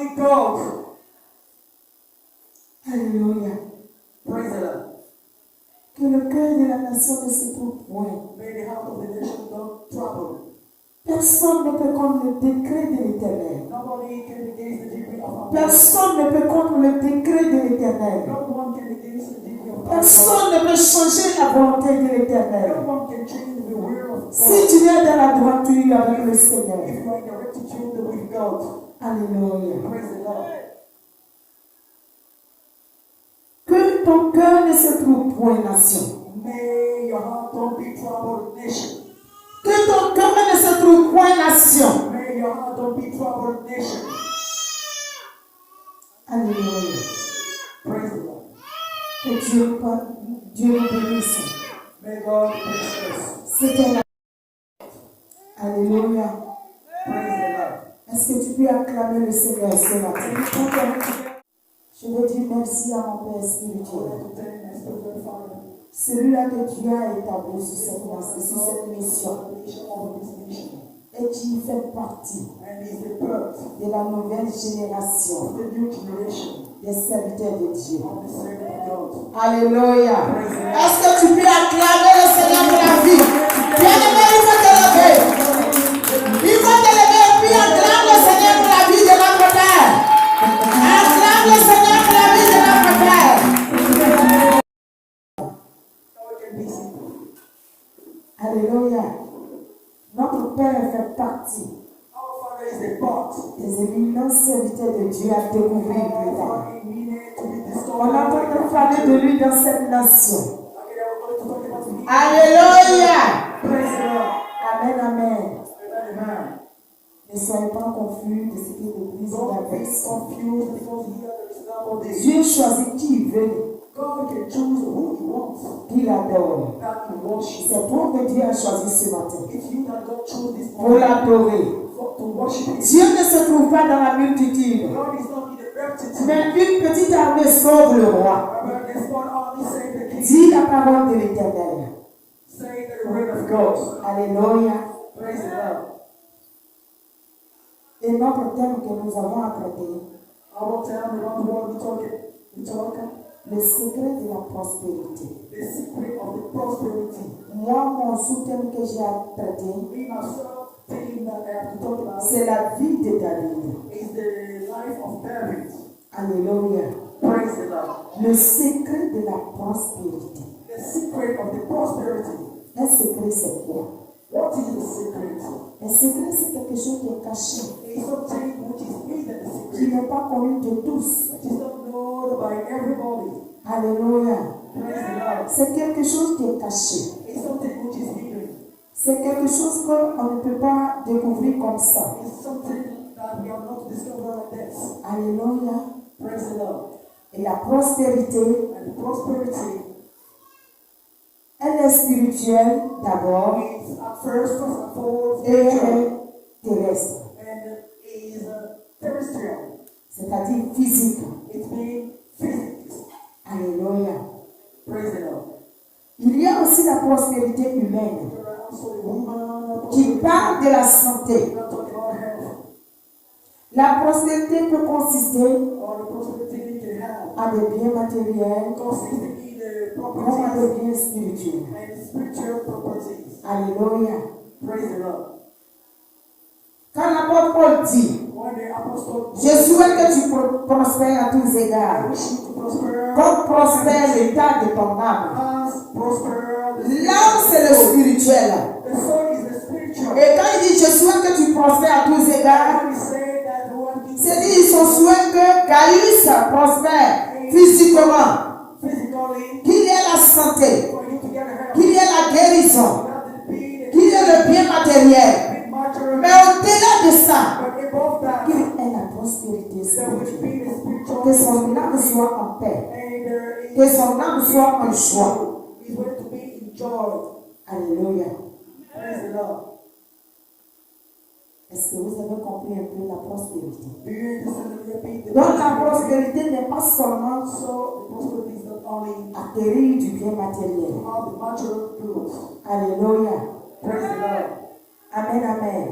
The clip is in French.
only God. Alléluia. Praise the Lord. Que le cœur de la nation ne se trouve point. May the heart of the nation not trouble. Personne ne peut contre le décret de l'Éternel. Nobody can against the decree of our God. Personne ne peut contre le décret de l'Éternel. No one can against the decree of our God. Personne ne peut changer la volonté de l'Éternel. No one can change the will of God. Si tu es dans la droiture avec le Seigneur. If you are in the rectitude with God. Alléluia. Praise the Lord. Que ton cœur ne se trouve point, nation. May your heart don't be troubled, nation. Que ton cœur ne se trouve point, nation. May your heart don't be troubled, nation. Alléluia. Praise the Lord. Que Dieu nous bénisse. May God bless us. C'était la... Alléluia. Praise the Lord. Est-ce que tu peux acclamer le Seigneur ce matin? Je veux dire merci à mon Père spirituel. Celui-là que Dieu a établi sur cette mission. Et qui fait partie de la nouvelle génération des serviteurs de Dieu. Alléluia. Est-ce que tu peux acclamer le Seigneur pour la vie? Bien-aimé, il faut te lever. Il faut te lever et puis acclame le Seigneur pour la vie de notre Père. Acclame le Seigneur pour la vie de notre Père. Alléluia. Notre Père fait partie des éminents serviteurs de Dieu à découvrir plus tard. On a entendu parler de lui dans cette nation. Alléluia. Amen, amen. Ne soyez pas confus de ce que l'Église a fait. Dieu choisit qui il veut. Qu'il adore. C'est toi que Dieu a choisi ce matin pour l'adorer. Dieu ne se trouve pas dans la multitude, mais une petite armée sauve le roi. Dis la parole de l'Éternel. Alléluia. Et notre thème que nous avons à traiter, le secret de la prospérité. Moi, mon sous-thème que j'ai à traiter, c'est la vie de David. Alléluia. Le secret de la prospérité. Un secret, c'est quoi? Un secret, c'est quelque chose qui est caché, qui n'est pas connu de tous. Alléluia. C'est quelque chose qui est caché. C'est quelque chose qu'on ne peut pas découvrir comme ça. Alléluia. Et la prospérité, elle est spirituelle d'abord et elle est terrestre. C'est-à-dire physique. Alléluia. Il y a aussi la prospérité humaine qui parle de la santé. La prospérité peut consister à des biens matériels comme à des biens spirituels. Alléluia. Quand l'apôtre Paul dit, je souhaite que tu prospères à tous égards, comme prospère l'état de ton âme. L'âme, c'est le spirituel. Et quand il dit, je souhaite que tu prospères à tous égards, c'est dit, son souhait que Gaius prospère physiquement, qu'il y ait la santé, qu'il y ait la guérison, qu'il y ait le bien matériel. Mais au-delà de ça, qu'il ait la prospérité spirituelle. Que son âme soit en paix. Que son âme soit en joie. Alléluia. Est-ce que vous avez compris un peu la prospérité? Donc la prospérité n'est pas seulement acquérir du bien matériel. Alléluia. Amen, amen.